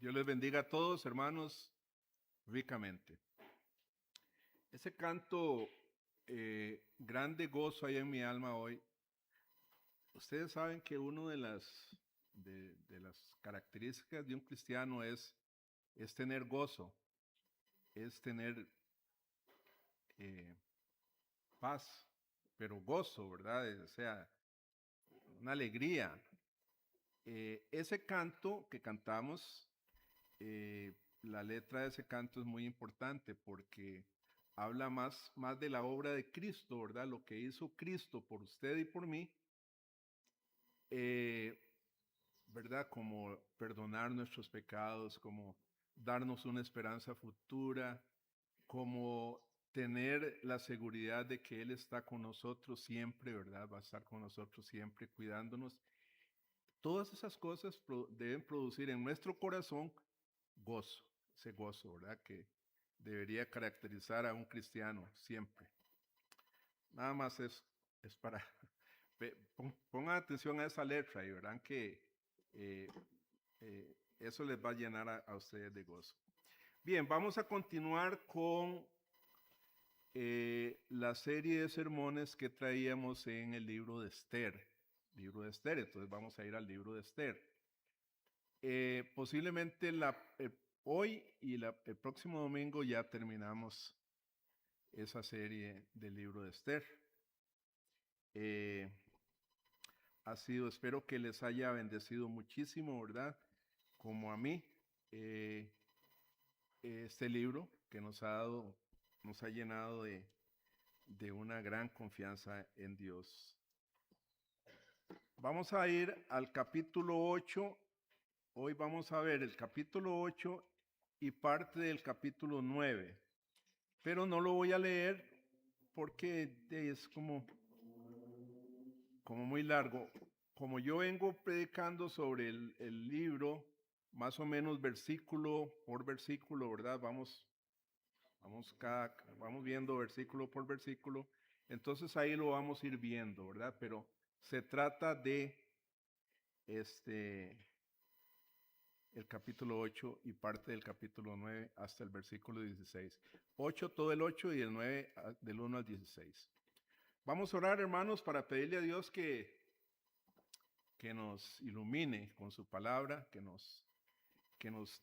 Dios les bendiga a todos, hermanos, ricamente. Ese canto, grande gozo hay en mi alma hoy. Ustedes saben que una de las características de un cristiano es tener gozo, es tener eh, paz, pero gozo, ¿verdad? O sea, una alegría. Ese canto que cantamos, la letra de ese canto es muy importante porque habla más de la obra de Cristo, ¿verdad? Lo que hizo Cristo por usted y por mí, eh, ¿verdad? Como perdonar nuestros pecados, como darnos una esperanza futura, como tener la seguridad de que Él está con nosotros siempre, ¿verdad? Va a estar con nosotros siempre cuidándonos. Todas esas cosas deben producir en nuestro corazón gozo, ese gozo, ¿verdad? Que debería caracterizar a un cristiano siempre. Nada más es para, pongan atención a esa letra y verán que eh, eso les va a llenar a ustedes de gozo. Bien, vamos a continuar con la serie de sermones que traíamos en el libro de Esther. Entonces vamos a ir al libro de Esther. Posiblemente hoy y el próximo domingo ya terminamos esa serie del libro de Esther. Eh, espero que les haya bendecido muchísimo, ¿verdad? Como a mí, eh, este libro que nos ha llenado de una gran confianza en Dios. Vamos a ir al capítulo 8. Hoy vamos a ver el capítulo 8 y parte del capítulo 9. Pero no lo voy a leer porque es como muy largo. Como yo vengo predicando sobre el libro, más o menos versículo por versículo, ¿verdad? Vamos viendo versículo por versículo. Entonces ahí lo vamos a ir viendo, ¿verdad? Pero se trata de el capítulo 8 y parte del capítulo 9 hasta el versículo 16. 8, todo el 8 y el 9 del 1 al 16. Vamos a orar, hermanos, para pedirle a Dios que nos ilumine con su palabra, que nos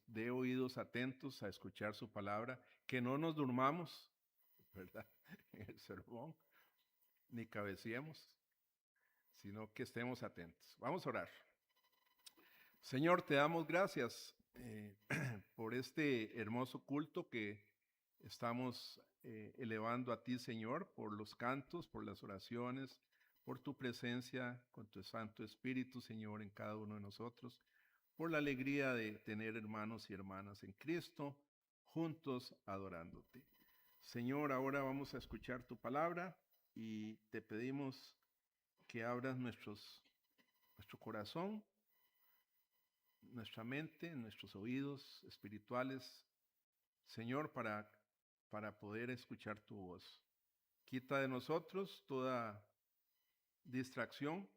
dé oídos atentos a escuchar su palabra, que no nos durmamos, ¿verdad? En el sermón, ni cabeceemos, sino que estemos atentos. Vamos a orar. Señor, te damos gracias por este hermoso culto que estamos elevando a ti, Señor, por los cantos, por las oraciones, por tu presencia con tu Santo Espíritu, Señor, en cada uno de nosotros, por la alegría de tener hermanos y hermanas en Cristo, juntos adorándote. Señor, ahora vamos a escuchar tu palabra y te pedimos que abras nuestro corazón, nuestra mente, nuestros oídos espirituales, Señor, para poder escuchar tu voz. Quita de nosotros toda distracción,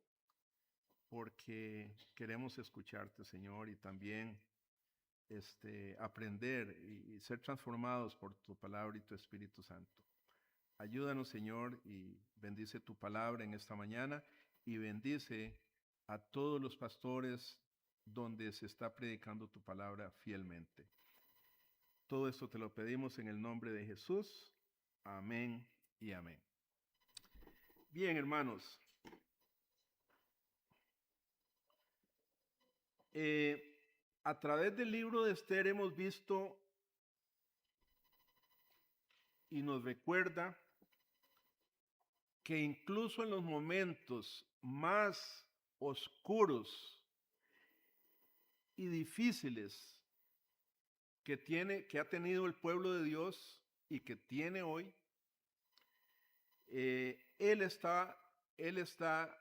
porque queremos escucharte, Señor, y también aprender y ser transformados por tu palabra y tu Espíritu Santo. Ayúdanos, Señor, y bendice tu palabra en esta mañana y bendice a todos los pastores donde se está predicando tu palabra fielmente. Todo esto te lo pedimos en el nombre de Jesús. Amén y amén. Bien, hermanos. A través del libro de Esther hemos visto y nos recuerda que incluso en los momentos más oscuros y difíciles que ha tenido el pueblo de Dios y que tiene hoy, Él está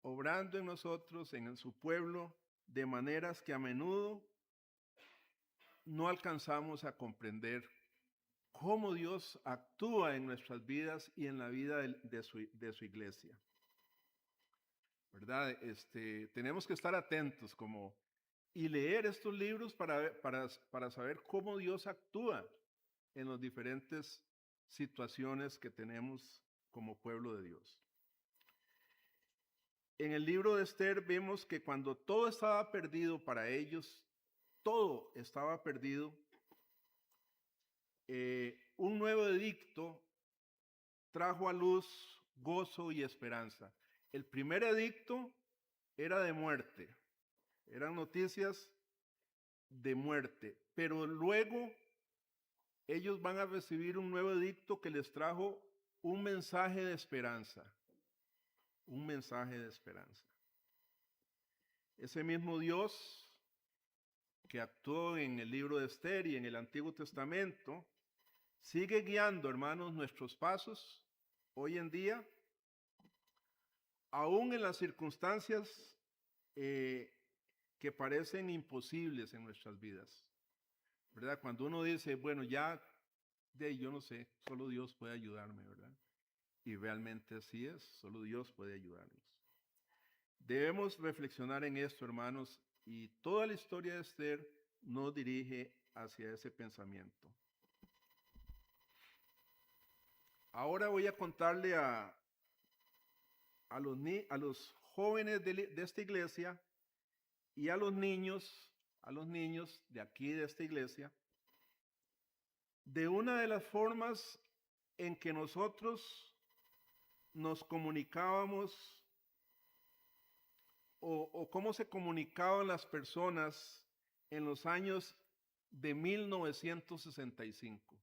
obrando en nosotros, en su pueblo, de maneras que a menudo no alcanzamos a comprender cómo Dios actúa en nuestras vidas y en la vida de su iglesia. ¿Verdad? Tenemos que estar atentos, como y leer estos libros para saber cómo Dios actúa en las diferentes situaciones que tenemos como pueblo de Dios. En el libro de Esther vemos que cuando todo estaba perdido para ellos, todo estaba perdido, un nuevo edicto trajo a luz gozo y esperanza. El primer edicto era de muerte, eran noticias de muerte, pero luego ellos van a recibir un nuevo edicto que les trajo un mensaje de esperanza, un mensaje de esperanza. Ese mismo Dios que actuó en el libro de Esther y en el Antiguo Testamento, sigue guiando, hermanos, nuestros pasos hoy en día, aún en las circunstancias que parecen imposibles en nuestras vidas, ¿verdad? Cuando uno dice, bueno, ya, yo no sé, solo Dios puede ayudarme, ¿verdad? Y realmente así es, solo Dios puede ayudarnos. Debemos reflexionar en esto, hermanos, y toda la historia de Esther nos dirige hacia ese pensamiento. Ahora voy a contarle a los jóvenes de esta iglesia y a los niños de aquí de esta iglesia, de una de las formas en que nosotros nos comunicábamos o cómo se comunicaban las personas en los años de 1965.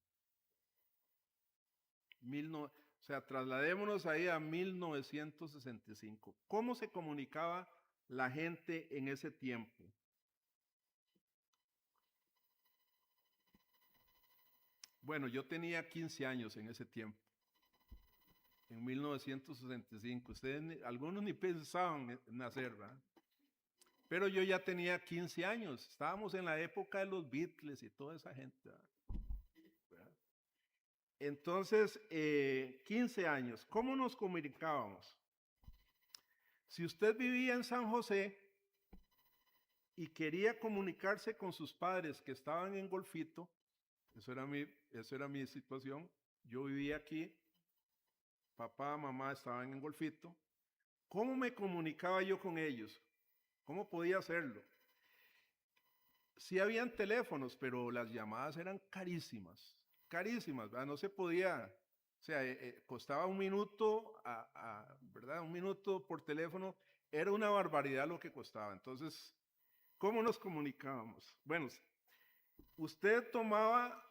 O sea, trasladémonos ahí a 1965. ¿Cómo se comunicaba la gente en ese tiempo? Bueno, yo tenía 15 años en ese tiempo, en 1965. Ustedes, algunos ni pensaban en nacer, ¿verdad? Pero yo ya tenía 15 años. Estábamos en la época de los Beatles y toda esa gente, ¿verdad? Entonces, 15 años. ¿Cómo nos comunicábamos? Si usted vivía en San José y quería comunicarse con sus padres que estaban en Golfito, eso era mi situación. Yo vivía aquí, papá, mamá estaban en Golfito. ¿Cómo me comunicaba yo con ellos? ¿Cómo podía hacerlo? Sí habían teléfonos, pero las llamadas eran carísimas, ¿verdad? No se podía, o sea, costaba un minuto, ¿verdad? Un minuto por teléfono, era una barbaridad lo que costaba. Entonces, ¿cómo nos comunicábamos? Bueno, usted tomaba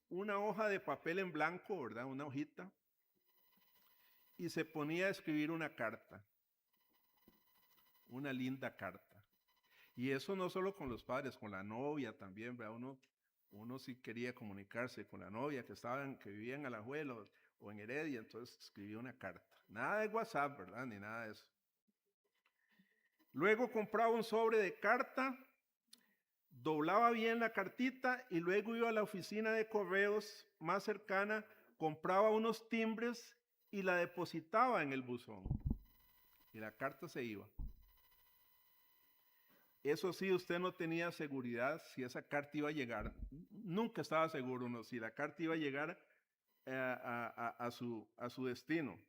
una hoja de papel en blanco, ¿verdad? Una hojita, y se ponía a escribir una carta, una linda carta. Y eso no solo con los padres, con la novia también, ¿verdad? Uno sí quería comunicarse con la novia que vivía en Alajuela o en Heredia, entonces escribía una carta. Nada de WhatsApp, ¿verdad? Ni nada de eso. Luego compraba un sobre de carta, doblaba bien la cartita y luego iba a la oficina de correos más cercana, compraba unos timbres y la depositaba en el buzón. Y la carta se iba. Eso sí, usted no tenía seguridad si esa carta iba a llegar. Nunca estaba seguro uno si la carta iba a llegar a su destino.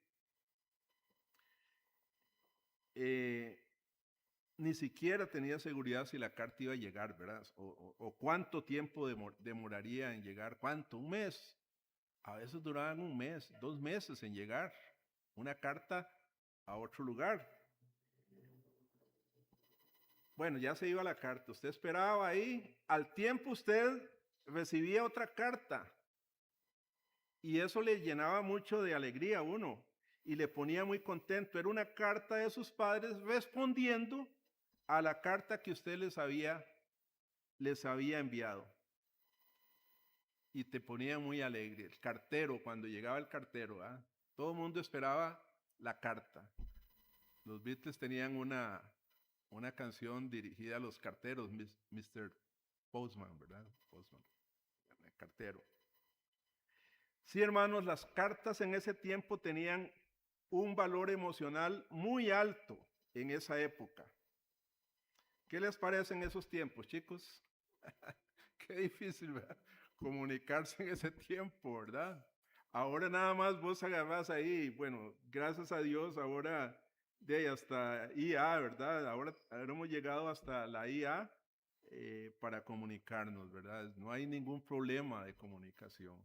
Ni siquiera tenía seguridad si la carta iba a llegar, ¿verdad? O cuánto tiempo demoraría en llegar. ¿Cuánto? ¿Un mes? A veces duraban un mes, 2 meses en llegar una carta a otro lugar. Bueno, ya se iba la carta, usted esperaba ahí, al tiempo usted recibía otra carta y eso le llenaba mucho de alegría a uno y le ponía muy contento. Era una carta de sus padres respondiendo a la carta que usted les había enviado y te ponía muy alegre. El cartero, cuando llegaba el cartero, ¿eh? Todo el mundo esperaba la carta. Los Beatles tenían una canción dirigida a los carteros, Mr. Postman, ¿verdad? Postman, el cartero. Sí, hermanos, las cartas en ese tiempo tenían un valor emocional muy alto en esa época. ¿Qué les parece en esos tiempos, chicos? Qué difícil, ¿verdad? Comunicarse en ese tiempo, ¿verdad? Ahora nada más vos agarrás ahí, bueno, gracias a Dios, ahora de ahí hasta IA, ¿verdad? Ahora hemos llegado hasta la IA para comunicarnos, ¿verdad? No hay ningún problema de comunicación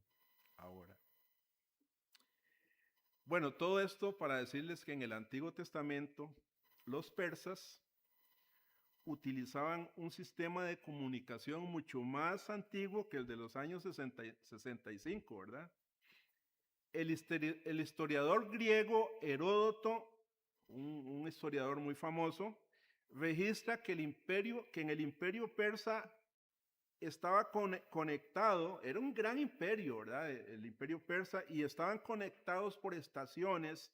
ahora. Bueno, todo esto para decirles que en el Antiguo Testamento los persas utilizaban un sistema de comunicación mucho más antiguo que el de los años 65, ¿verdad? El historiador griego Heródoto, un historiador muy famoso, registra que en el imperio persa estaba conectado, era un gran imperio, ¿verdad? El imperio persa, y estaban conectados por estaciones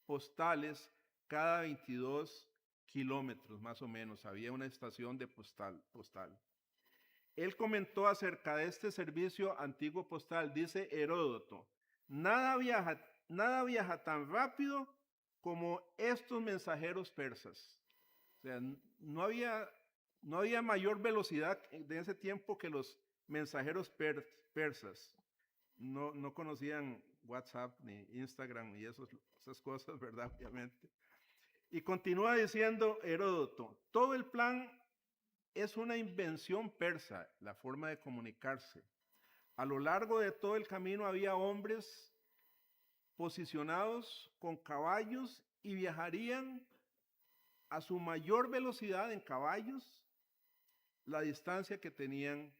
postales cada 22 kilómetros, más o menos. Había una estación de postal. Él comentó acerca de este servicio antiguo postal, dice Heródoto, nada viaja tan rápido como estos mensajeros persas. O sea, no había mayor velocidad de ese tiempo que los mensajeros persas. No conocían WhatsApp ni Instagram ni esas cosas, ¿verdad? Obviamente. Y continúa diciendo Heródoto, todo el plan es una invención persa, la forma de comunicarse. A lo largo de todo el camino había hombres posicionados con caballos y viajarían a su mayor velocidad en caballos la distancia que tenían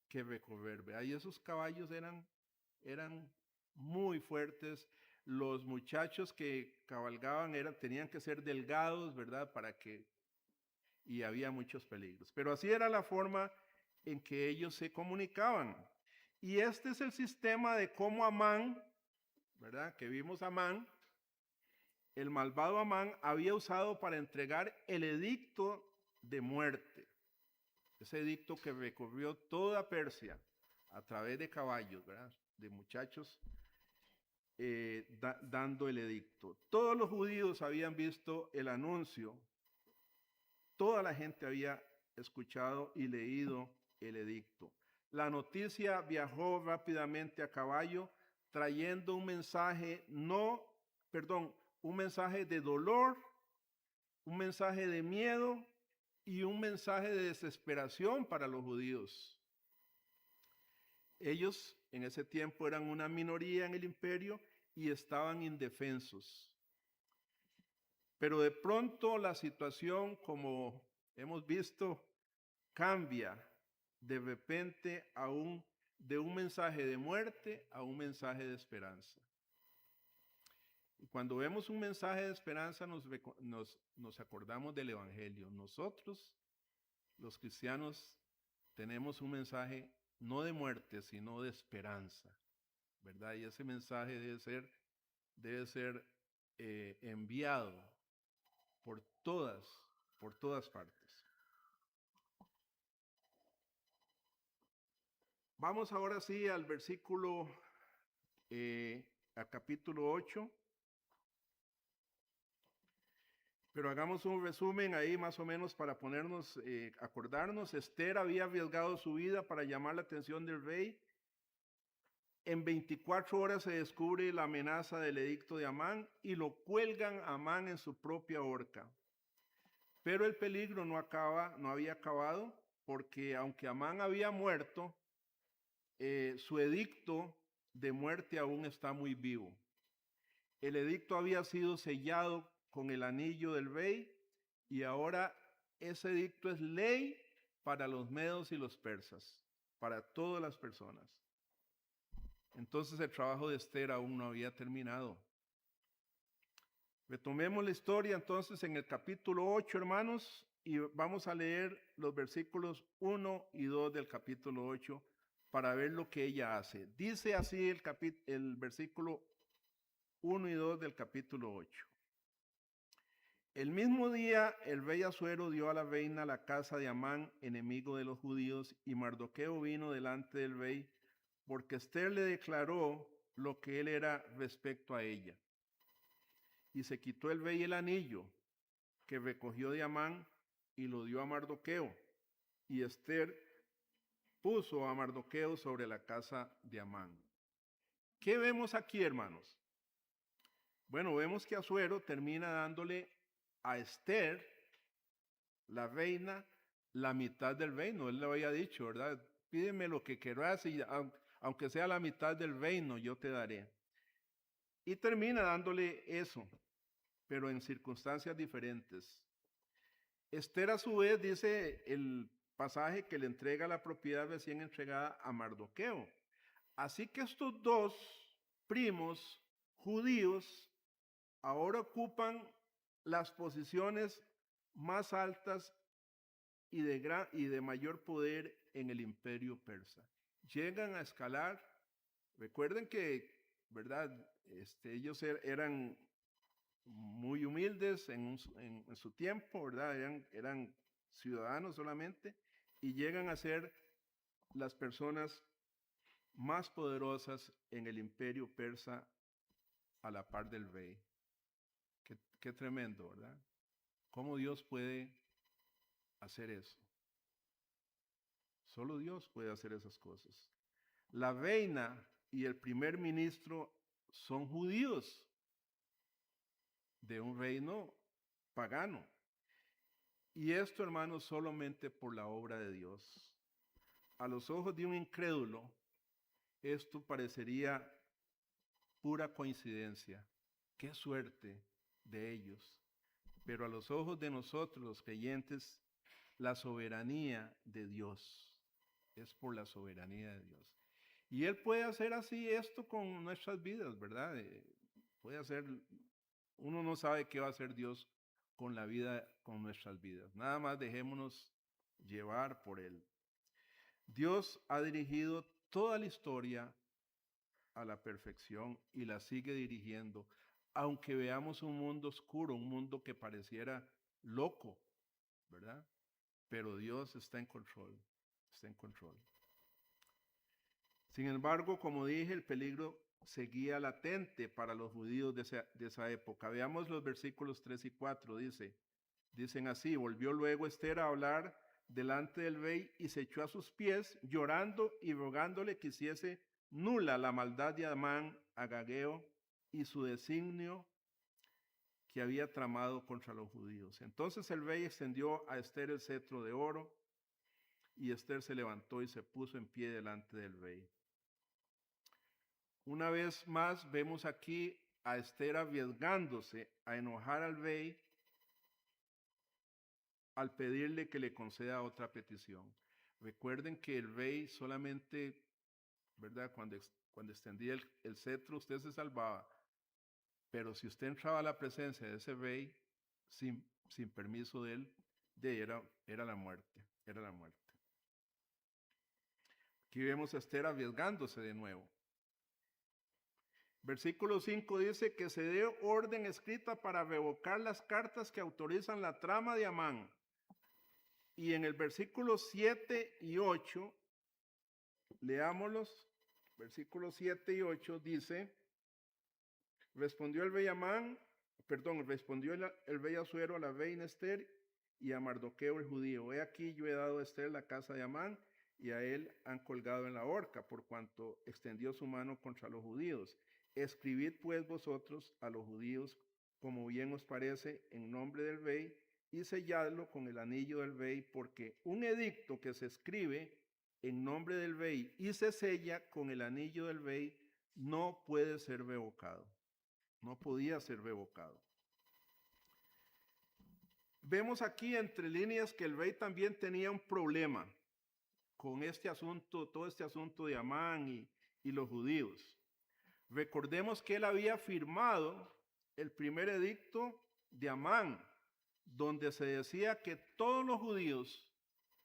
que recorrer. ¿Verdad? Y esos caballos eran muy fuertes. Los muchachos que cabalgaban tenían que ser delgados, ¿verdad? Y había muchos peligros. Pero así era la forma en que ellos se comunicaban. Y este es el sistema de cómo Amán, ¿verdad? Que vimos Amán, el malvado Amán había usado para entregar el edicto de muerte. Ese edicto que recorrió toda Persia a través de caballos, ¿verdad? De muchachos dando el edicto. Todos los judíos habían visto el anuncio. Toda la gente había escuchado y leído el edicto. La noticia viajó rápidamente a caballo, trayendo un mensaje un mensaje de dolor, un mensaje de miedo y un mensaje de desesperación para los judíos. Ellos en ese tiempo eran una minoría en el imperio y estaban indefensos. Pero de pronto la situación, como hemos visto, cambia de repente de un mensaje de muerte a un mensaje de esperanza. Y cuando vemos un mensaje de esperanza nos acordamos del Evangelio. Nosotros, los cristianos, tenemos un mensaje no de muerte, sino de esperanza, ¿verdad? Y ese mensaje debe ser enviado por todas partes. Vamos ahora sí al al capítulo 8. Pero hagamos un resumen ahí más o menos para acordarnos. Esther había arriesgado su vida para llamar la atención del rey. En 24 horas se descubre la amenaza del edicto de Amán y lo cuelgan a Amán en su propia horca. Pero el peligro no había acabado, porque aunque Amán había muerto, su edicto de muerte aún está muy vivo. El edicto había sido sellado con el anillo del rey y ahora ese edicto es ley para los medos y los persas, para todas las personas. Entonces el trabajo de Esther aún no había terminado. Retomemos la historia entonces en el capítulo 8, hermanos, y vamos a leer los versículos 1 y 2 del capítulo 8 para ver lo que ella hace. Dice así el versículo 1 y 2 del capítulo 8. El mismo día el rey Asuero dio a la reina la casa de Amán, enemigo de los judíos, y Mardoqueo vino delante del rey, porque Esther le declaró lo que él era respecto a ella. Y se quitó el rey el anillo que recogió de Amán y lo dio a Mardoqueo. Y Esther puso a Mardoqueo sobre la casa de Amán. ¿Qué vemos aquí, hermanos? Bueno, vemos que Asuero termina dándole a Esther, la reina, la mitad del reino. Él le había dicho, ¿verdad? Pídeme lo que querrás y aunque sea la mitad del reino, yo te daré. Y termina dándole eso, pero en circunstancias diferentes. Esther, a su vez, dice el pasaje que le entrega la propiedad recién entregada a Mardoqueo. Así que estos dos primos judíos ahora ocupan las posiciones más altas y de mayor poder en el imperio persa. Llegan a escalar. Recuerden que, ¿verdad? Ellos eran muy humildes en su tiempo, ¿verdad? Eran ciudadanos solamente y llegan a ser las personas más poderosas en el imperio persa a la par del rey. Qué tremendo, ¿verdad? ¿Cómo Dios puede hacer eso? Solo Dios puede hacer esas cosas. La reina y el primer ministro son judíos de un reino pagano. Y esto, hermanos, solamente por la obra de Dios. A los ojos de un incrédulo, esto parecería pura coincidencia. Qué suerte de ellos. Pero a los ojos de nosotros, los creyentes, la soberanía de Dios. Es por la soberanía de Dios. Y Él puede hacer así esto con nuestras vidas, ¿verdad? Puede hacer, uno no sabe qué va a hacer Dios con la vida, con nuestras vidas. Nada más dejémonos llevar por Él. Dios ha dirigido toda la historia a la perfección y la sigue dirigiendo, aunque veamos un mundo oscuro, un mundo que pareciera loco, ¿verdad? Pero Dios está en control, está en control. Sin embargo, como dije, el peligro seguía latente para los judíos de esa época. Veamos los versículos 3 y 4, dicen así: volvió luego Esther a hablar delante del rey y se echó a sus pies, llorando y rogándole que hiciese nula la maldad de Amán, Agageo y su designio que había tramado contra los judíos. Entonces el rey extendió a Esther el cetro de oro y Esther se levantó y se puso en pie delante del rey. Una vez más vemos aquí a Esther arriesgándose a enojar al rey al pedirle que le conceda otra petición. Recuerden que el rey solamente, ¿verdad? Cuando extendía el cetro, usted se salvaba. Pero si usted entraba a la presencia de ese rey sin permiso de él, era la muerte, era la muerte. Aquí vemos a Esther arriesgándose de nuevo. Versículo 5 dice que se dé orden escrita para revocar las cartas que autorizan la trama de Amán. Y en el versículo 7 y 8, leámoslos, versículos 7 y 8 dice: respondió el rey Asuero a la reina Esther y a Mardoqueo el judío: he aquí, yo he dado a Esther la casa de Amán, y a él han colgado en la horca, por cuanto extendió su mano contra los judíos. Escribid pues vosotros a los judíos como bien os parece en nombre del rey, y selladlo con el anillo del rey, porque un edicto que se escribe en nombre del rey y se sella con el anillo del rey no puede ser revocado. No podía ser revocado. Vemos aquí entre líneas que el rey también tenía un problema con este asunto, todo este asunto de Amán y los judíos. Recordemos que él había firmado el primer edicto de Amán, donde se decía que todos los judíos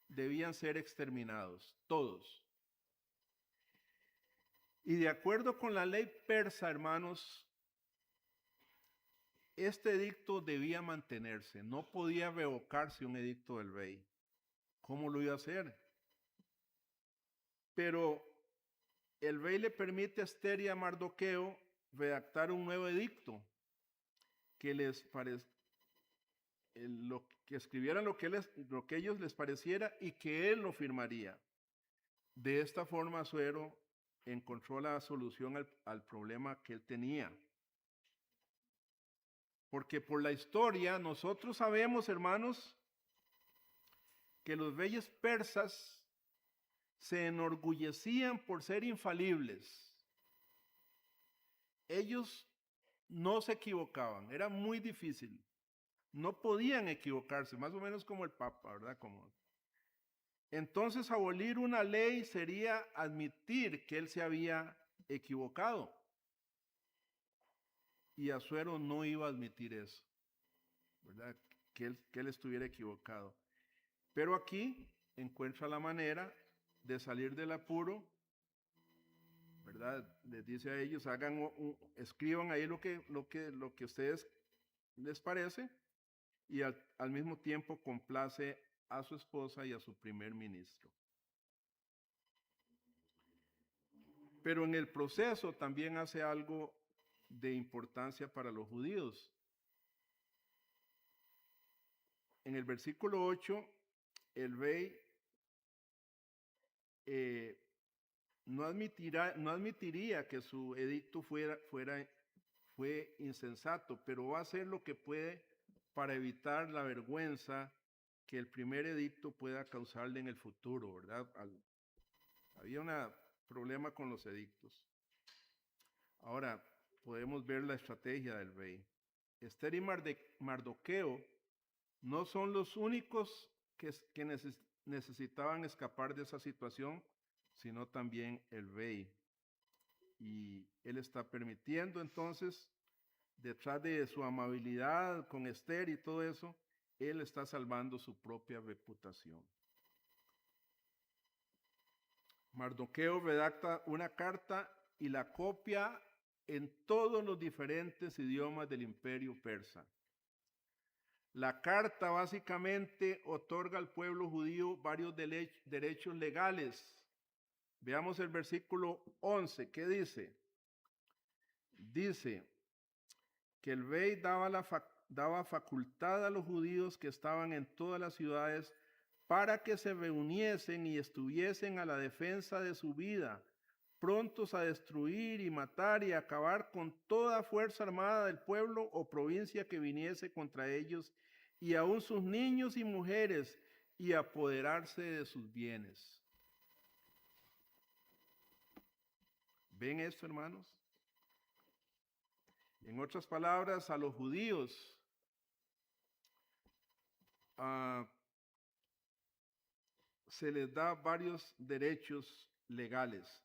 debían ser exterminados, todos. Y de acuerdo con la ley persa, hermanos, este edicto debía mantenerse, no podía revocarse un edicto del rey. ¿Cómo lo iba a hacer? Pero el rey le permite a Esther y a Mardoqueo redactar un nuevo edicto que les que escribieran lo que a ellos les pareciera y que él lo firmaría. De esta forma, Asuero encontró la solución al problema que él tenía. Porque por la historia nosotros sabemos, hermanos, que los reyes persas se enorgullecían por ser infalibles. Ellos no se equivocaban, era muy difícil. No podían equivocarse, más o menos como el Papa, ¿verdad? Entonces, abolir una ley sería admitir que él se había equivocado. Y Asuero no iba a admitir eso, ¿verdad? Que él estuviera equivocado. Pero aquí encuentra la manera de salir del apuro, ¿verdad? Les dice a ellos, escriban ahí lo que a ustedes les parece, y al mismo tiempo complace a su esposa y a su primer ministro. Pero en el proceso también hace algo de importancia para los judíos. En el versículo 8, el rey no admitiría que su edicto fue insensato, pero va a hacer lo que puede para evitar la vergüenza que el primer edicto pueda causarle en el futuro, ¿verdad? Había un problema con los edictos. Ahora podemos ver la estrategia del rey. Esther y Mardoqueo no son los únicos que necesitaban escapar de esa situación, sino también el rey. Y él está permitiendo entonces, detrás de su amabilidad con Esther y todo eso, él está salvando su propia reputación. Mardoqueo redacta una carta y la copia en todos los diferentes idiomas del imperio persa. La carta básicamente otorga al pueblo judío varios derechos legales. Veamos el versículo 11, ¿qué dice? Dice que el rey daba facultad a los judíos que estaban en todas las ciudades para que se reuniesen y estuviesen a la defensa de su vida, prontos a destruir y matar y acabar con toda fuerza armada del pueblo o provincia que viniese contra ellos, y aun sus niños y mujeres, y apoderarse de sus bienes. ¿Ven esto, hermanos? En otras palabras, a los judíos se les da varios derechos legales.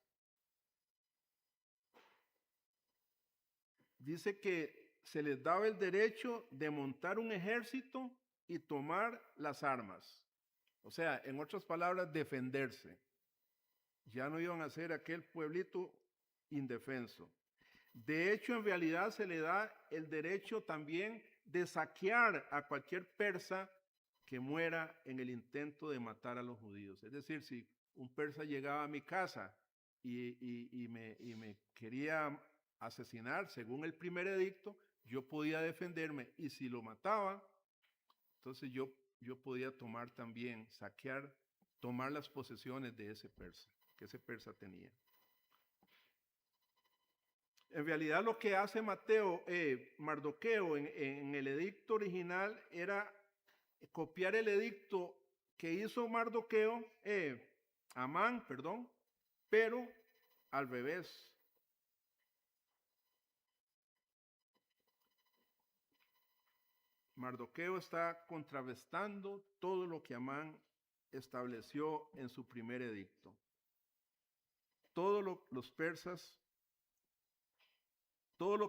Dice que se les daba el derecho de montar un ejército y tomar las armas. O sea, en otras palabras, defenderse. Ya no iban a ser aquel pueblito indefenso. De hecho, en realidad se le da el derecho también de saquear a cualquier persa que muera en el intento de matar a los judíos. Es decir, si un persa llegaba a mi casa y me quería asesinar, según el primer edicto, yo podía defenderme, y si lo mataba, entonces yo podía tomar también, saquear, tomar las posesiones de ese persa, que ese persa tenía. En realidad lo que hace Mardoqueo en el edicto original era copiar el edicto que hizo Amán, pero al revés. Mardoqueo está contrarrestando todo lo que Amán estableció en su primer edicto. Todo lo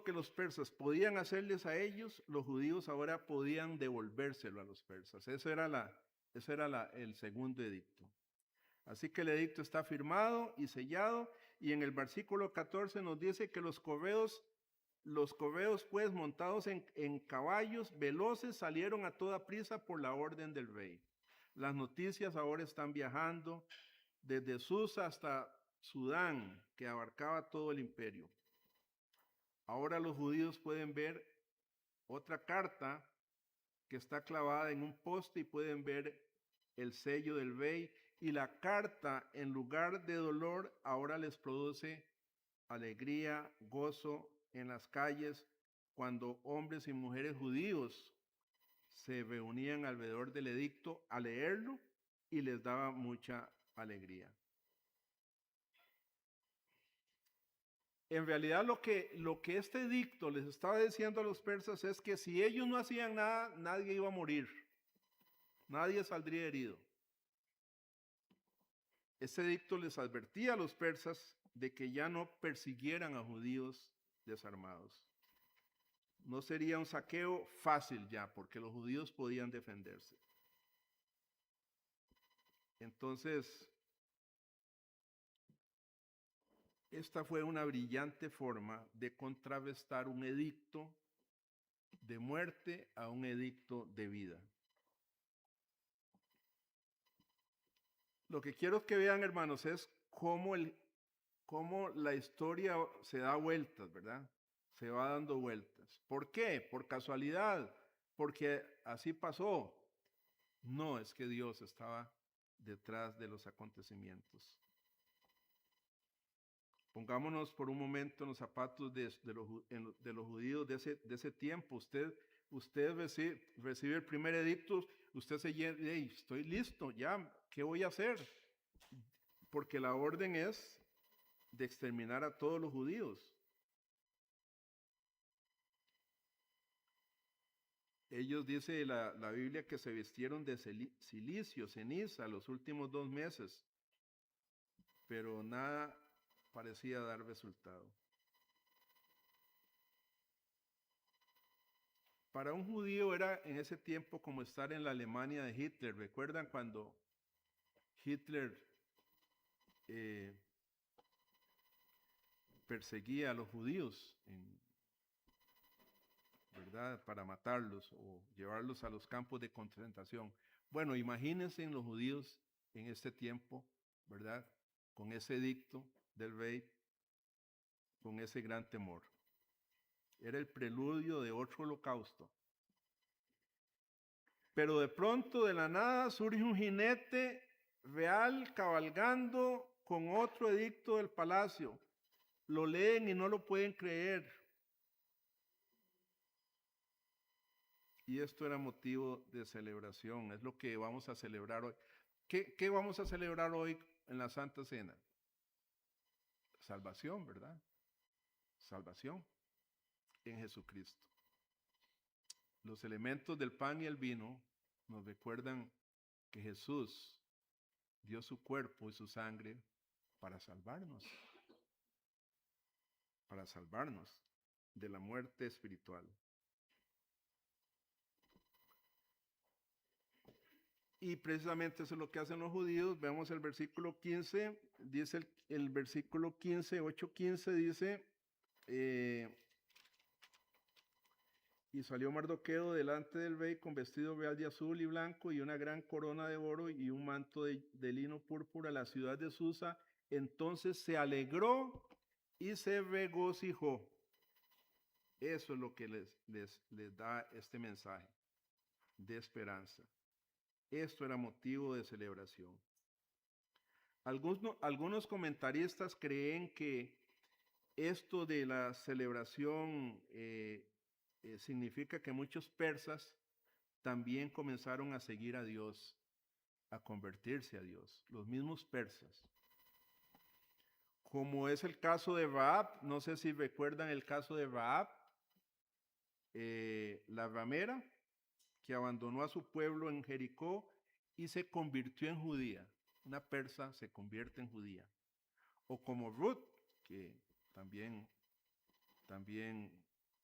que los persas podían hacerles a ellos, los judíos ahora podían devolvérselo a los persas. Ese era el segundo edicto. Así que el edicto está firmado y sellado, y en el versículo 14 nos dice que los correos pues montados en caballos veloces salieron a toda prisa por la orden del rey. Las noticias ahora están viajando desde Susa hasta Sudán, que abarcaba todo el imperio. Ahora los judíos pueden ver otra carta que está clavada en un poste y pueden ver el sello del rey. Y la carta, en lugar de dolor, ahora les produce alegría, gozo en las calles, cuando hombres y mujeres judíos se reunían alrededor del edicto a leerlo y les daba mucha alegría. En realidad lo que este edicto les estaba diciendo a los persas es que si ellos no hacían nada, nadie iba a morir, nadie saldría herido. Este edicto les advertía a los persas de que ya no persiguieran a judíos desarmados. No sería un saqueo fácil ya, porque los judíos podían defenderse. Entonces, esta fue una brillante forma de contrarrestar un edicto de muerte a un edicto de vida. Lo que quiero que vean, hermanos, es cómo la historia se da vueltas, ¿verdad? Se va dando vueltas. ¿Por qué? ¿Por casualidad? ¿Porque así pasó? No, es que Dios estaba detrás de los acontecimientos. Pongámonos por un momento en los zapatos de los judíos de ese tiempo. Usted recibe el primer edicto, usted se llena, hey, estoy listo, ya, ¿qué voy a hacer? Porque la orden es de exterminar a todos los judíos. Ellos, dice la Biblia, que se vistieron de silicio, ceniza, los últimos 2 meses, pero nada parecía dar resultado. Para un judío era en ese tiempo como estar en la Alemania de Hitler. ¿Recuerdan cuando Hitler perseguía a los judíos, ¿verdad? Para matarlos o llevarlos a los campos de concentración? Bueno, imagínense en los judíos en este tiempo, ¿verdad? Con ese edicto del rey, con ese gran temor. Era el preludio de otro holocausto. Pero de pronto, de la nada, surge un jinete real cabalgando con otro edicto del palacio. Lo leen y no lo pueden creer. Y esto era motivo de celebración. Es lo que vamos a celebrar hoy. ¿Qué vamos a celebrar hoy en la Santa Cena? Salvación, ¿verdad? Salvación en Jesucristo. Los elementos del pan y el vino nos recuerdan que Jesús dio su cuerpo y su sangre para salvarnos de la muerte espiritual. Y precisamente eso es lo que hacen los judíos. Veamos el versículo 15, dice el versículo 15, 8:15, dice, y salió Mardoqueo delante del rey con vestido real de azul y blanco y una gran corona de oro y un manto de lino púrpura. La ciudad de Susa entonces se alegró y se regocijó. Eso es lo que les da este mensaje de esperanza. Esto era motivo de celebración. Algunos comentaristas creen que esto de la celebración significa que muchos persas también comenzaron a seguir a Dios, a convertirse a Dios, los mismos persas. Como es el caso de Rahab, no sé si recuerdan el caso de Rahab, la ramera, que abandonó a su pueblo en Jericó y se convirtió en judía. Una persa se convierte en judía. O como Ruth, que también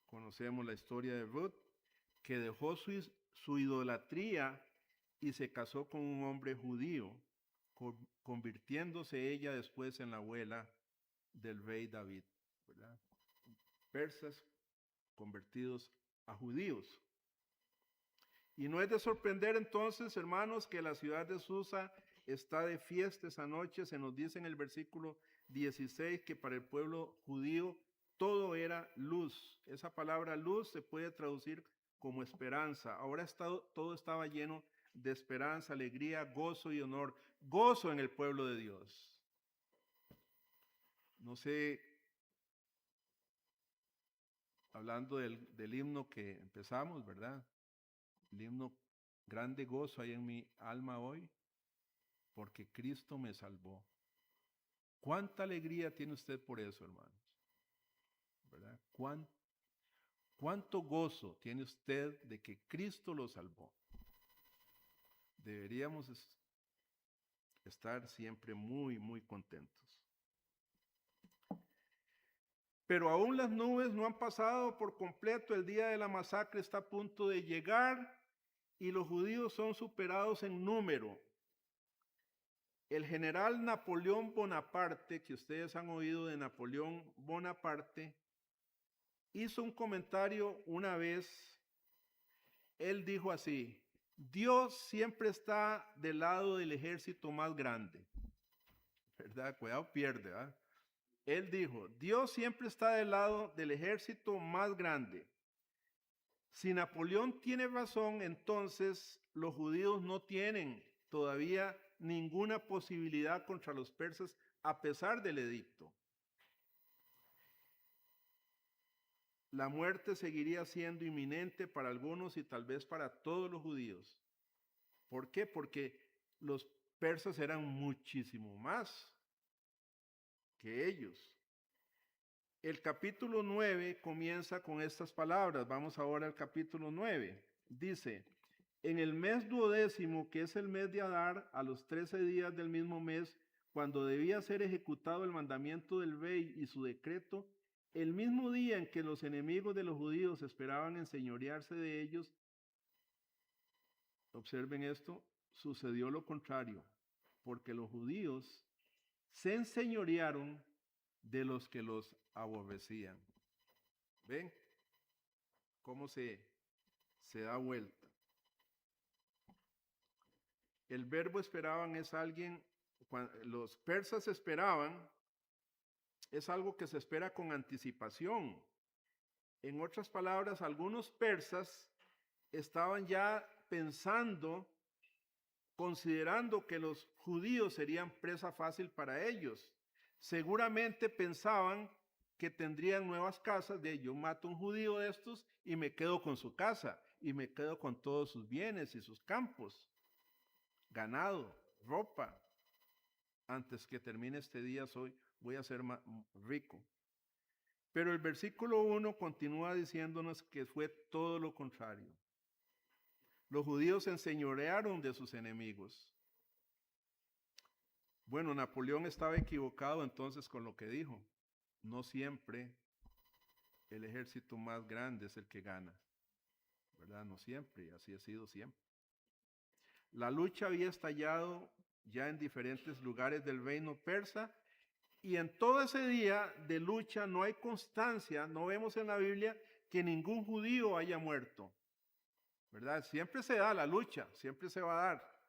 conocemos la historia de Ruth, que dejó su idolatría y se casó con un hombre judío, convirtiéndose ella después en la abuela del rey David, ¿verdad? Persas convertidos a judíos. Y no es de sorprender entonces, hermanos, que la ciudad de Susa está de fiesta esa noche. Se nos dice en el versículo 16 que para el pueblo judío todo era luz. Esa palabra luz se puede traducir como esperanza. Ahora todo estaba lleno de esperanza, alegría, gozo y honor. Gozo en el pueblo de Dios. No sé, hablando del himno que empezamos, ¿verdad? El himno, grande gozo hay en mi alma hoy, porque Cristo me salvó. ¿Cuánta alegría tiene usted por eso, hermanos? ¿Verdad? ¿Cuánto gozo tiene usted de que Cristo lo salvó? Deberíamos estar siempre muy, muy contentos. Pero aún las nubes no han pasado por completo. El día de la masacre está a punto de llegar y los judíos son superados en número. El general Napoleón Bonaparte, que ustedes han oído de Napoleón Bonaparte, hizo un comentario una vez. Él dijo así: Dios siempre está del lado del ejército más grande. ¿Verdad? Cuidado, pierde, ¿verdad? Él dijo: Dios siempre está del lado del ejército más grande. Si Napoleón tiene razón, entonces los judíos no tienen todavía ninguna posibilidad contra los persas a pesar del edicto. La muerte seguiría siendo inminente para algunos y tal vez para todos los judíos. ¿Por qué? Porque los persas eran muchísimo más que ellos. El capítulo 9 comienza con estas palabras. Vamos ahora al capítulo 9. Dice: en el mes 12º, que es el mes de Adar, a los 13 días del mismo mes, cuando debía ser ejecutado el mandamiento del rey y su decreto, el mismo día en que los enemigos de los judíos esperaban enseñorearse de ellos, observen esto, sucedió lo contrario, porque los judíos se enseñorearon de los que los aborrecían. ¿Ven cómo se da vuelta? El verbo esperaban es alguien, cuando los persas esperaban, es algo que se espera con anticipación. En otras palabras, algunos persas estaban ya pensando, considerando que los judíos serían presa fácil para ellos. Seguramente pensaban que tendrían nuevas casas, de yo mato a un judío de estos y me quedo con su casa y me quedo con todos sus bienes y sus campos, ganado, ropa. Antes que termine este día voy a ser rico. Pero el versículo 1 continúa diciéndonos que fue todo lo contrario. Los judíos se enseñorearon de sus enemigos. Bueno, Napoleón estaba equivocado entonces con lo que dijo. No siempre el ejército más grande es el que gana, ¿verdad? No siempre, y así ha sido siempre. La lucha había estallado ya en diferentes lugares del reino persa, y en todo ese día de lucha no hay constancia, no vemos en la Biblia que ningún judío haya muerto, ¿verdad? Siempre se da la lucha, siempre se va a dar,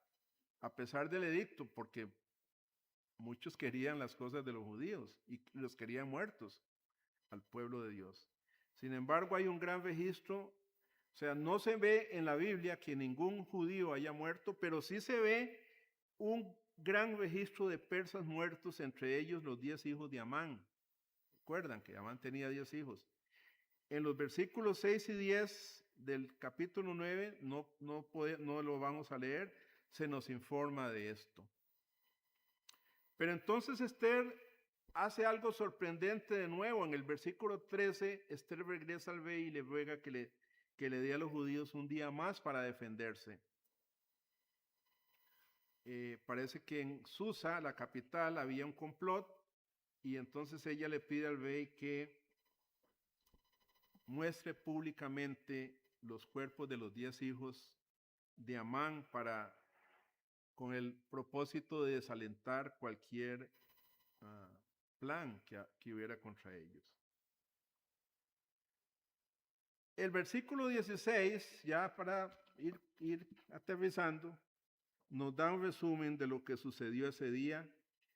a pesar del edicto, porque muchos querían las cosas de los judíos y los querían muertos al pueblo de Dios. Sin embargo, hay un gran registro, o sea, no se ve en la Biblia que ningún judío haya muerto, pero sí se ve un gran registro de persas muertos, entre ellos los 10 hijos de Amán. Recuerdan que Amán tenía 10 hijos. En los versículos 6 y 10 del capítulo 9, no lo vamos a leer, se nos informa de esto. Pero entonces Esther hace algo sorprendente de nuevo. En el versículo 13, Esther regresa al rey y le ruega que le dé a los judíos un día más para defenderse. Parece que en Susa, la capital, había un complot, y entonces ella le pide al rey que muestre públicamente los cuerpos de los 10 hijos de Amán con el propósito de desalentar cualquier plan que hubiera contra ellos. El versículo 16, ya para ir aterrizando, nos da un resumen de lo que sucedió ese día.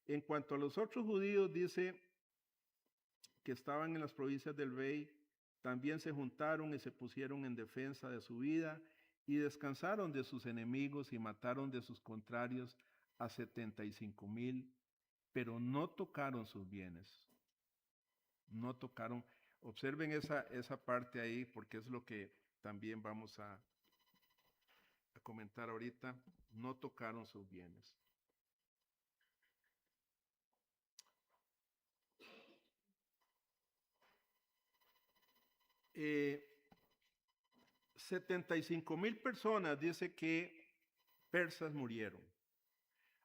En cuanto a los otros judíos, dice que estaban en las provincias del rey, también se juntaron y se pusieron en defensa de su vida y descansaron de sus enemigos y mataron de sus contrarios a 75,000, pero no tocaron sus bienes. No tocaron. Observen esa parte ahí porque es lo que también vamos a comentar ahorita. No tocaron sus bienes. 75,000 personas dice que persas murieron.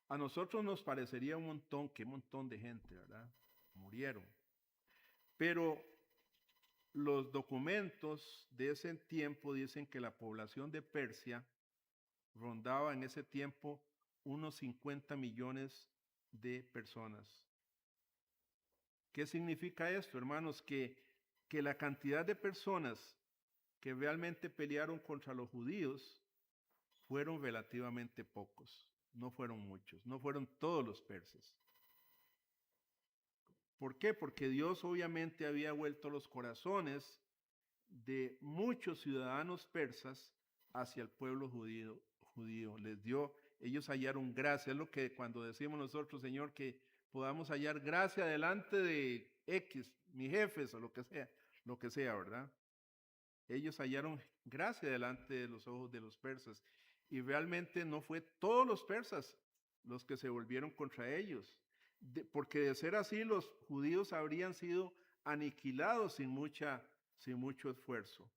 A nosotros nos parecería un montón, qué montón de gente, ¿verdad? Murieron. Pero los documentos de ese tiempo dicen que la población de Persia rondaba en ese tiempo unos 50 millones de personas. ¿Qué significa esto, hermanos? Que la cantidad de personas que realmente pelearon contra los judíos fueron relativamente pocos, no fueron muchos, no fueron todos los persas. ¿Por qué? Porque Dios obviamente había vuelto los corazones de muchos ciudadanos persas hacia el pueblo judío. Les dio, ellos hallaron gracia. Es lo que cuando decimos nosotros, Señor, que podamos hallar gracia delante de X, mis jefes o lo que sea, ¿verdad? Ellos hallaron gracia delante de los ojos de los persas. Y realmente no fue todos los persas los que se volvieron contra ellos. Porque de ser así, los judíos habrían sido aniquilados sin mucho esfuerzo.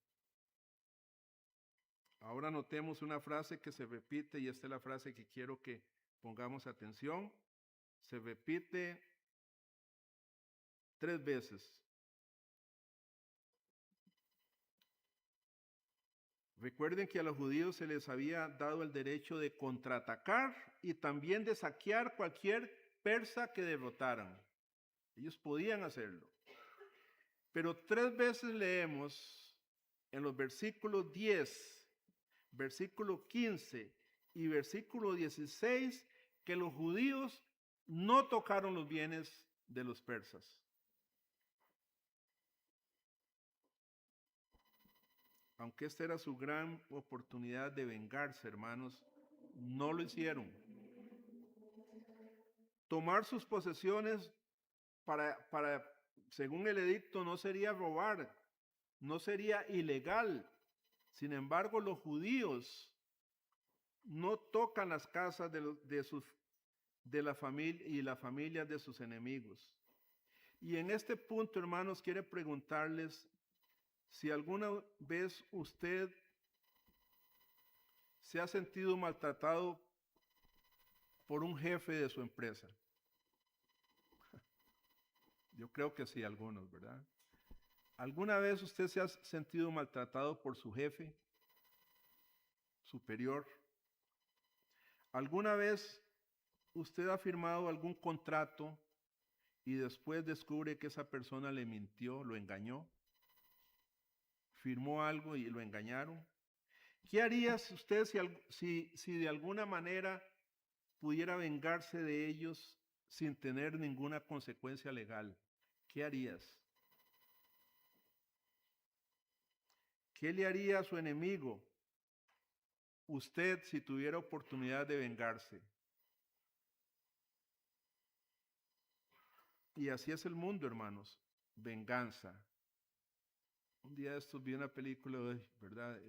Ahora notemos una frase que se repite, y esta es la frase que quiero que pongamos atención. Se repite 3 veces. Recuerden que a los judíos se les había dado el derecho de contraatacar y también de saquear cualquier persa que derrotaran. Ellos podían hacerlo. Pero 3 veces leemos en los versículos 10, versículo 15 y versículo 16 que los judíos no tocaron los bienes de los persas. Aunque esta era su gran oportunidad de vengarse, hermanos, no lo hicieron. Tomar sus posesiones según el edicto, no sería robar, no sería ilegal. Sin embargo, los judíos no tocan las casas de la familia y las familias de sus enemigos. Y en este punto, hermanos, quiero preguntarles si alguna vez usted se ha sentido maltratado por un jefe de su empresa. Yo creo que sí, algunos, ¿verdad? ¿Alguna vez usted se ha sentido maltratado por su jefe superior? ¿Alguna vez usted ha firmado algún contrato y después descubre que esa persona le mintió, lo engañó? ¿Firmó algo y lo engañaron? ¿Qué haría usted si de alguna manera pudiera vengarse de ellos sin tener ninguna consecuencia legal? ¿Qué harías? ¿Qué le haría a su enemigo usted si tuviera oportunidad de vengarse? Y así es el mundo, hermanos. Venganza. Un día de estos vi una película, ¿verdad?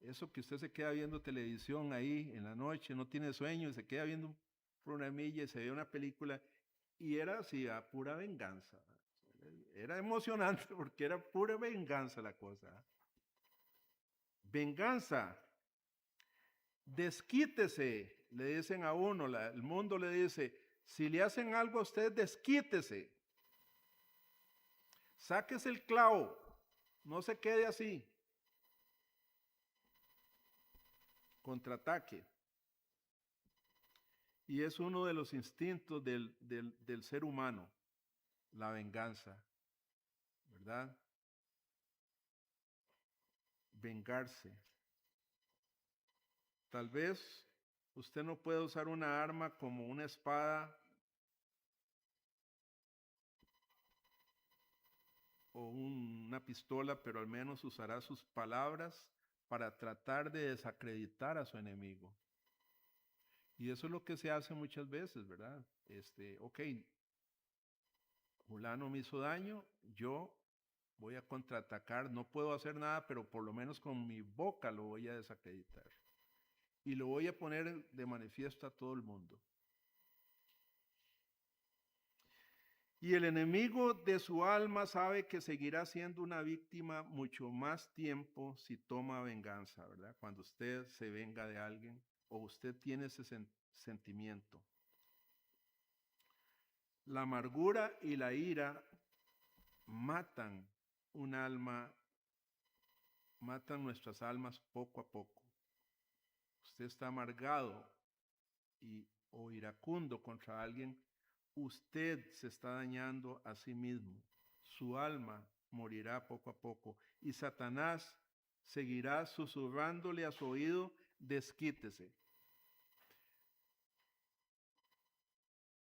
Eso que usted se queda viendo televisión ahí en la noche, no tiene sueño, y se queda viendo un programilla y se ve una película, y era así, a pura venganza. Era emocionante porque era pura venganza la cosa. Venganza. Desquítese, le dicen a uno, el mundo le dice, si le hacen algo a usted, desquítese. Sáquese el clavo, no se quede así. Contraataque. Y es uno de los instintos del ser humano, la venganza, ¿verdad? Vengarse. Tal vez usted no puede usar una arma como una espada o una pistola, pero al menos usará sus palabras para tratar de desacreditar a su enemigo. Y eso es lo que se hace muchas veces, ¿verdad? Ok, fulano me hizo daño, yo voy a contraatacar, no puedo hacer nada, pero por lo menos con mi boca lo voy a desacreditar. Y lo voy a poner de manifiesto a todo el mundo. Y el enemigo de su alma sabe que seguirá siendo una víctima mucho más tiempo si toma venganza, ¿verdad? Cuando usted se venga de alguien o usted tiene ese sentimiento. La amargura y la ira matan un alma, matan nuestras almas poco a poco. Usted está amargado o iracundo contra alguien, usted se está dañando a sí mismo. Su alma morirá poco a poco y Satanás seguirá susurrándole a su oído, desquítese.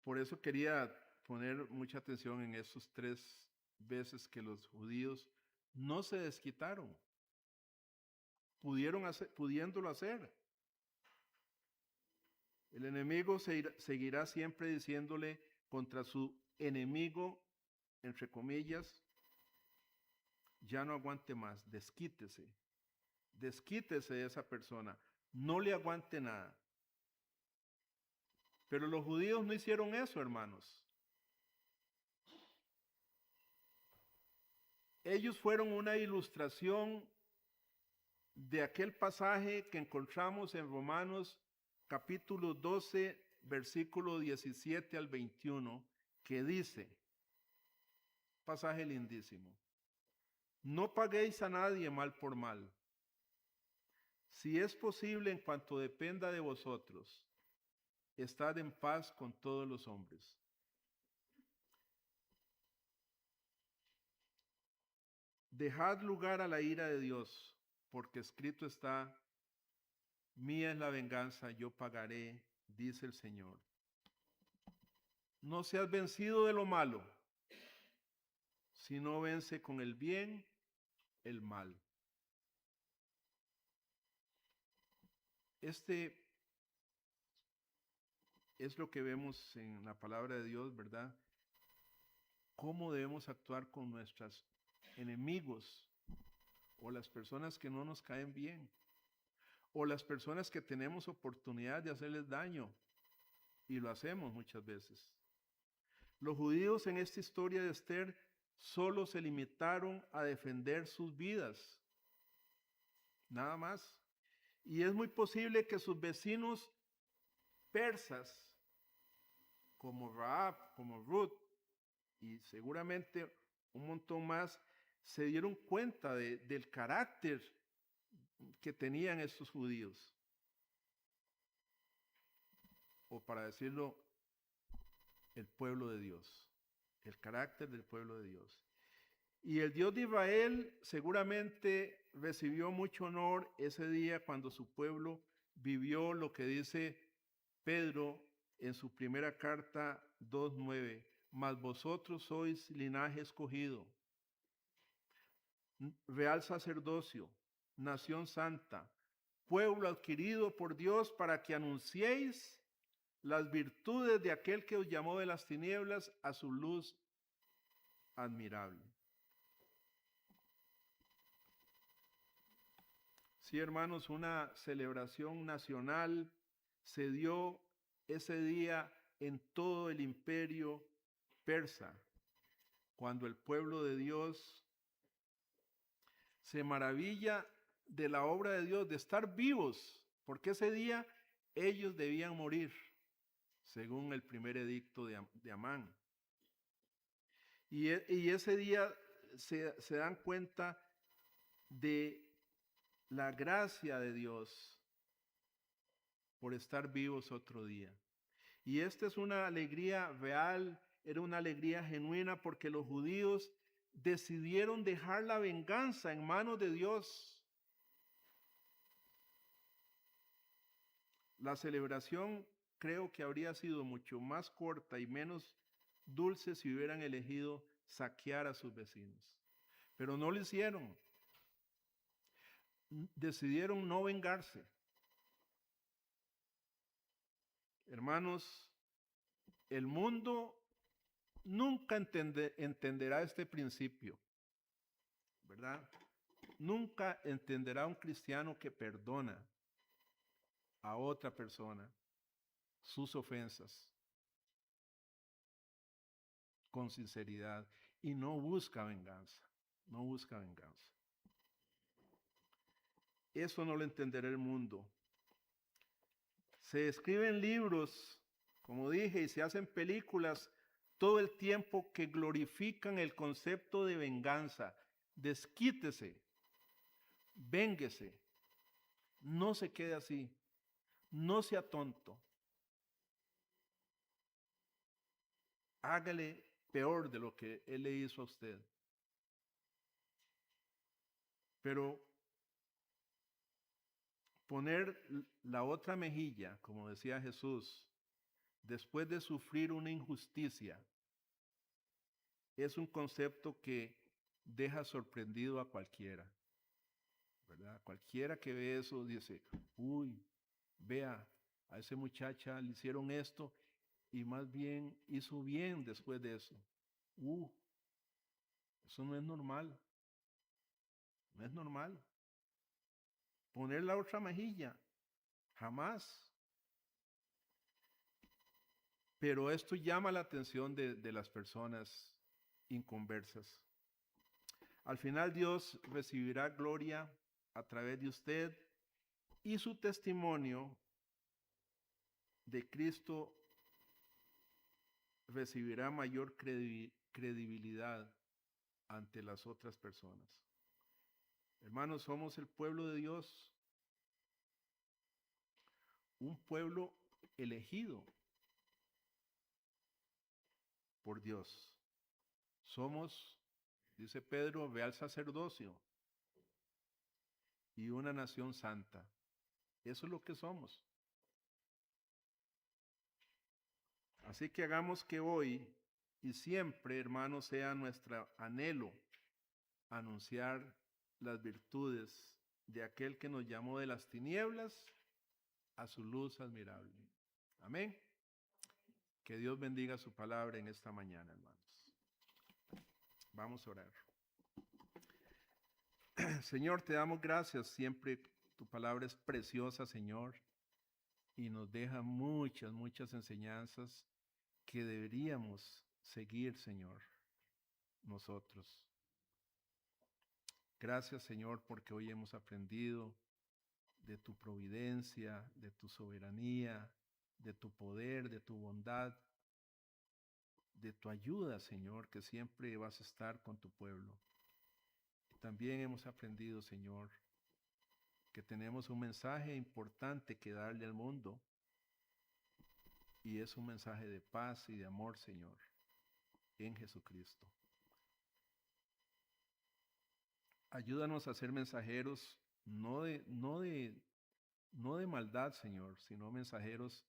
Por eso quería poner mucha atención en esos 3 veces que los judíos no se desquitaron, pudiéndolo hacer. El enemigo seguirá siempre diciéndole contra su enemigo, entre comillas, ya no aguante más, desquítese de esa persona, no le aguante nada. Pero los judíos no hicieron eso, hermanos. Ellos fueron una ilustración de aquel pasaje que encontramos en Romanos capítulo 12, versículo 17 al 21, que dice, pasaje lindísimo, no paguéis a nadie mal por mal. Si es posible, en cuanto dependa de vosotros, estad en paz con todos los hombres. Dejad lugar a la ira de Dios, porque escrito está, mía es la venganza, yo pagaré, dice el Señor. No seas vencido de lo malo, sino vence con el bien el mal. Este es lo que vemos en la palabra de Dios, ¿verdad? Cómo debemos actuar con nuestros enemigos o las personas que no nos caen bien o las personas que tenemos oportunidad de hacerles daño y lo hacemos muchas veces. Los judíos en esta historia de Esther solo se limitaron a defender sus vidas, nada más. Y es muy posible que sus vecinos persas, como Rahab, como Ruth, y seguramente un montón más, se dieron cuenta del carácter que tenían estos judíos. O para decirlo, el pueblo de Dios, el carácter del pueblo de Dios. Y el Dios de Israel seguramente recibió mucho honor ese día cuando su pueblo vivió lo que dice Pedro en su primera carta 2:9, mas vosotros sois linaje escogido, real sacerdocio, nación santa, pueblo adquirido por Dios para que anunciéis las virtudes de aquel que os llamó de las tinieblas a su luz admirable. Sí, hermanos, una celebración nacional se dio ese día en todo el imperio persa, cuando el pueblo de Dios se maravilla de la obra de Dios, de estar vivos, porque ese día ellos debían morir, según el primer edicto de Amán. Y ese día se dan cuenta de la gracia de Dios por estar vivos otro día. Y esta es una alegría real, era una alegría genuina porque los judíos decidieron dejar la venganza en manos de Dios. La celebración creo que habría sido mucho más corta y menos dulce si hubieran elegido saquear a sus vecinos. pero no lo hicieron. Decidieron no vengarse. Hermanos, el mundo nunca entenderá este principio, ¿verdad? Nunca entenderá un cristiano que perdona a otra persona sus ofensas con sinceridad y no busca venganza, no busca venganza. Eso no lo entenderá el mundo. Se escriben libros, como dije, y se hacen películas todo el tiempo que glorifican el concepto de venganza. Desquítese, vénguese, no se quede así, no sea tonto. Hágale peor de lo que él le hizo a usted. Pero poner la otra mejilla, como decía Jesús, después de sufrir una injusticia, es un concepto que deja sorprendido a cualquiera, ¿verdad? Cualquiera que ve eso dice, uy, vea, a esa muchacha le hicieron esto y más bien hizo bien después de eso. Eso no es normal, no es normal. Poner la otra mejilla, jamás. Pero esto llama la atención de las personas inconversas. Al final Dios recibirá gloria a través de usted y su testimonio de Cristo recibirá mayor credibilidad ante las otras personas. Hermanos, somos el pueblo de Dios, un pueblo elegido por Dios. Somos, dice Pedro, real sacerdocio y una nación santa. Eso es lo que somos. Así que hagamos que hoy y siempre, hermanos, sea nuestro anhelo anunciar las virtudes de aquel que nos llamó de las tinieblas a su luz admirable. Amén. Que Dios bendiga su palabra en esta mañana, hermanos. Vamos a orar. Señor, te damos gracias. Siempre tu palabra es preciosa, Señor, y nos deja muchas, muchas enseñanzas que deberíamos seguir, Señor, nosotros. Gracias, Señor, porque hoy hemos aprendido de tu providencia, de tu soberanía, de tu poder, de tu bondad, de tu ayuda, Señor, que siempre vas a estar con tu pueblo. También hemos aprendido, Señor, que tenemos un mensaje importante que darle al mundo, y es un mensaje de paz y de amor, Señor, en Jesucristo. Ayúdanos a ser mensajeros no de maldad, Señor, sino mensajeros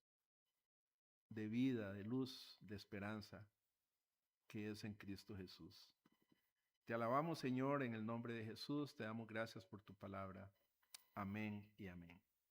de vida, de luz, de esperanza, que es en Cristo Jesús. Te alabamos, Señor, en el nombre de Jesús. Te damos gracias por tu palabra. Amén y amén.